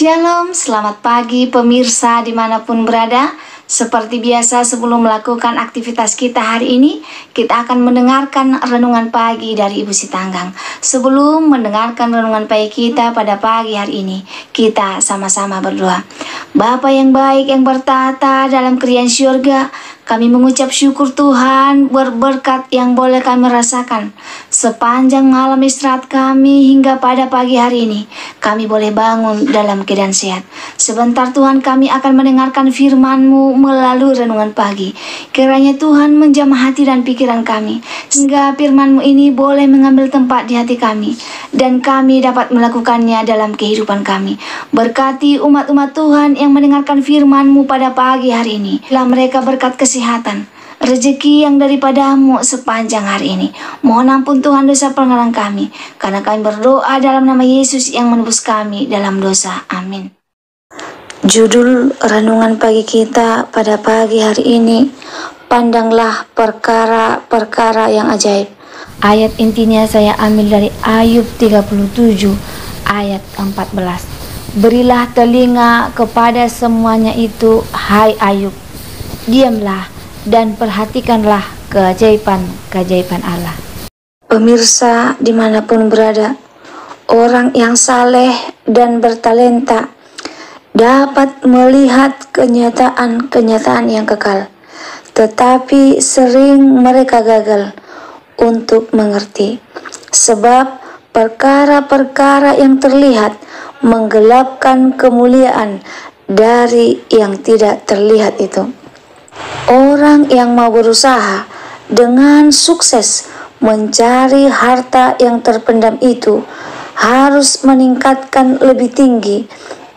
Shalom, selamat pagi pemirsa dimanapun berada. Seperti biasa sebelum melakukan aktivitas kita hari ini, kita akan mendengarkan renungan pagi dari Ibu Sitanggang. Sebelum mendengarkan renungan pagi kita pada pagi hari ini, kita sama-sama berdoa. Bapa yang baik yang bertata dalam kerajaan syurga, kami mengucap syukur Tuhan berberkat yang boleh kami rasakan sepanjang malam istirahat kami hingga pada pagi hari ini. Kami boleh bangun dalam keadaan sehat. Sebentar Tuhan kami akan mendengarkan firman-Mu melalui renungan pagi. Kiranya Tuhan menjamah hati dan pikiran kami, sehingga firman-Mu ini boleh mengambil tempat di hati kami, dan kami dapat melakukannya dalam kehidupan kami. Berkati umat-umat Tuhan yang mendengarkan firman-Mu pada pagi hari ini. Bila mereka berkat kesehatan, rezeki yang daripada-Mu sepanjang hari ini. Mohon ampun Tuhan dosa pelanggaran kami, karena kami berdoa dalam nama Yesus yang menebus kami dalam dosa. Amin. Judul renungan pagi kita pada pagi hari ini, pandanglah perkara-perkara yang ajaib. Ayat intinya saya ambil dari Ayub 37 ayat 14. Berilah telinga kepada semuanya itu, hai Ayub. Diamlah dan perhatikanlah keajaiban-keajaiban Allah. Pemirsa dimanapun berada, orang yang saleh dan bertalenta dapat melihat kenyataan-kenyataan yang kekal, tetapi sering mereka gagal untuk mengerti, sebab perkara-perkara yang terlihat menggelapkan kemuliaan dari yang tidak terlihat itu. Orang yang mau berusaha dengan sukses mencari harta yang terpendam itu harus meningkatkan lebih tinggi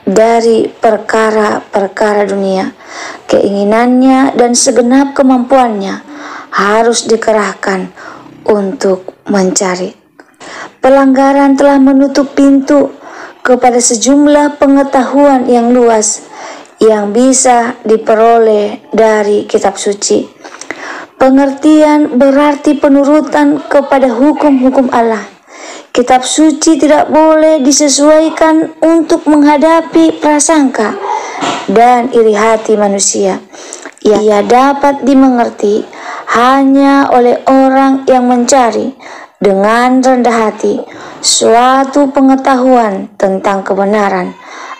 dari perkara-perkara dunia. Keinginannya dan segenap kemampuannya harus dikerahkan untuk mencari. Pelanggaran telah menutup pintu kepada sejumlah pengetahuan yang luas yang bisa diperoleh dari kitab suci. Pengertian berarti penurutan kepada hukum-hukum Allah. Kitab suci tidak boleh disesuaikan untuk menghadapi prasangka dan iri hati manusia. Ia dapat dimengerti hanya oleh orang yang mencari dengan rendah hati suatu pengetahuan tentang kebenaran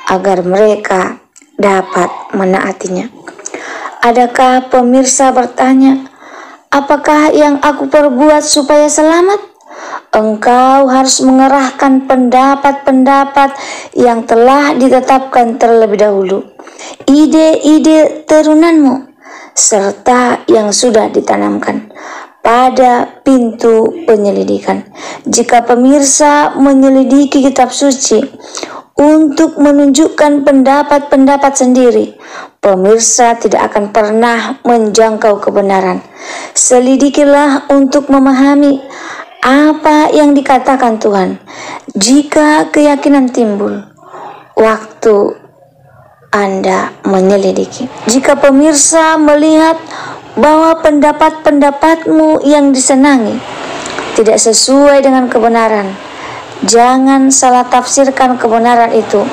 agar mereka dapat menaatinya. Adakah pemirsa bertanya, apakah yang aku perbuat supaya selamat? Engkau harus mengerahkan pendapat-pendapat yang telah ditetapkan terlebih dahulu, ide-ide turunanmu, serta yang sudah ditanamkan pada pintu penyelidikan. Jika pemirsa menyelidiki kitab suci untuk menunjukkan pendapat-pendapat sendiri, pemirsa tidak akan pernah menjangkau kebenaran. Selidikilah untuk memahami apa yang dikatakan Tuhan. Jika keyakinan timbul waktu Anda menyelidiki, jika pemirsa melihat bahwa pendapat-pendapatmu yang disenangi tidak sesuai dengan kebenaran, jangan salah tafsirkan kebenaran itu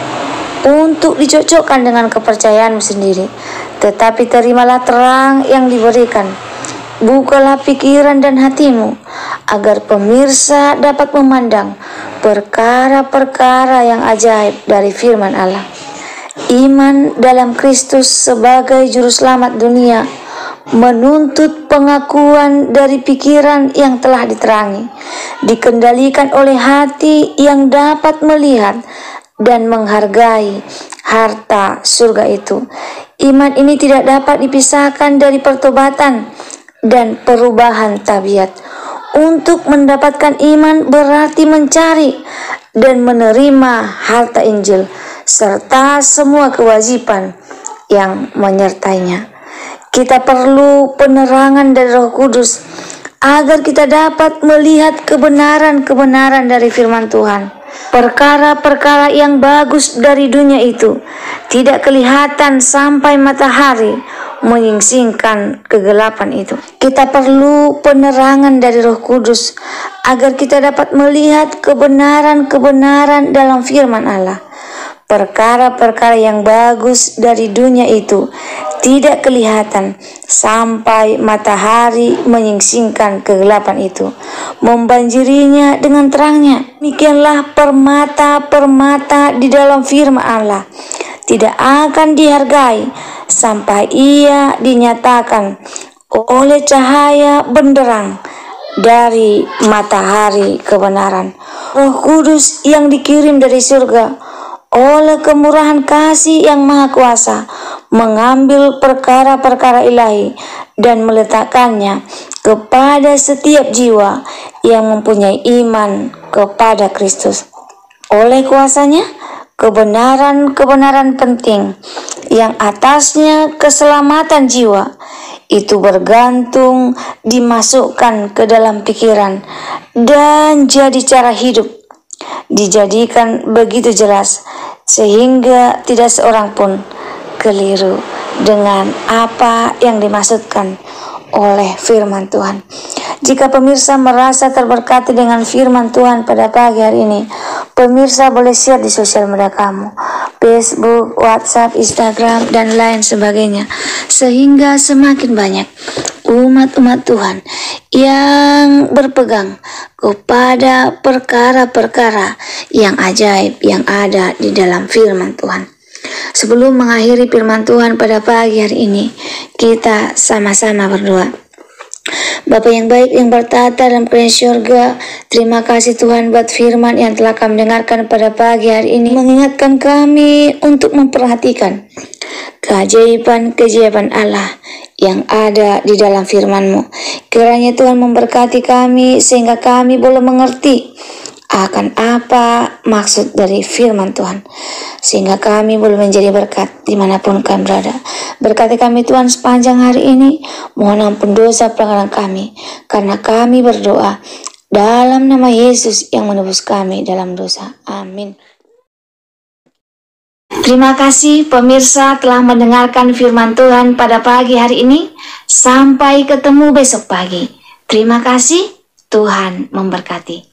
untuk dicocokkan dengan kepercayaanmu sendiri, tetapi terimalah terang yang diberikan. Bukalah pikiran dan hatimu agar pemirsa dapat memandang perkara-perkara yang ajaib dari firman Allah. Iman dalam Kristus sebagai juru selamat dunia menuntut pengakuan dari pikiran yang telah diterangi, dikendalikan oleh hati yang dapat melihat dan menghargai harta surga itu. Iman ini tidak dapat dipisahkan dari pertobatan dan perubahan tabiat. Untuk mendapatkan iman berarti mencari dan menerima harta Injil serta semua kewajiban yang menyertainya. Kita perlu penerangan dari Roh Kudus agar kita dapat melihat kebenaran-kebenaran dari firman Tuhan. Perkara-perkara yang bagus dari dunia itu tidak kelihatan sampai matahari menyingsingkan kegelapan itu. Kita perlu penerangan dari Roh Kudus agar kita dapat melihat kebenaran-kebenaran dalam firman Allah. perkara-perkara yang bagus dari dunia itu tidak kelihatan sampai matahari menyingsingkan kegelapan itu, membanjirinya dengan terangnya. Demikianlah permata-permata di dalam firman Allah tidak akan dihargai sampai ia dinyatakan oleh cahaya benderang dari matahari kebenaran. Roh Kudus yang dikirim dari surga oleh kemurahan kasih yang maha kuasa mengambil perkara-perkara ilahi dan meletakkannya kepada setiap jiwa yang mempunyai iman kepada Kristus. Oleh kuasanya, kebenaran-kebenaran penting yang atasnya keselamatan jiwa itu bergantung dimasukkan ke dalam pikiran dan jadi cara hidup, dijadikan begitu jelas sehingga tidak seorang pun keliru dengan apa yang dimaksudkan oleh firman Tuhan. Jika pemirsa merasa terberkati dengan firman Tuhan pada pagi hari ini, pemirsa boleh share di sosial media kamu, Facebook, WhatsApp, Instagram, dan lain sebagainya, sehingga semakin banyak umat-umat Tuhan yang berpegang kepada perkara-perkara yang ajaib yang ada di dalam firman Tuhan. Sebelum mengakhiri firman Tuhan pada pagi hari ini, kita sama-sama berdoa. Bapa yang baik yang bertata dalam kerajaan surga, terima kasih Tuhan buat firman yang telah kami dengarkan pada pagi hari ini, mengingatkan kami untuk memperhatikan keajaiban-keajaiban Allah yang ada di dalam firman-Mu. Kiranya Tuhan memberkati kami sehingga kami boleh mengerti akan apa maksud dari firman Tuhan, sehingga kami boleh menjadi berkat dimanapun kami berada. Berkati kami Tuhan sepanjang hari ini, mohon ampun dosa pelanggaran kami, karena kami berdoa dalam nama Yesus yang menebus kami dalam dosa. Amin. Terima kasih pemirsa telah mendengarkan firman Tuhan pada pagi hari ini. Sampai ketemu besok pagi. Terima kasih, Tuhan memberkati.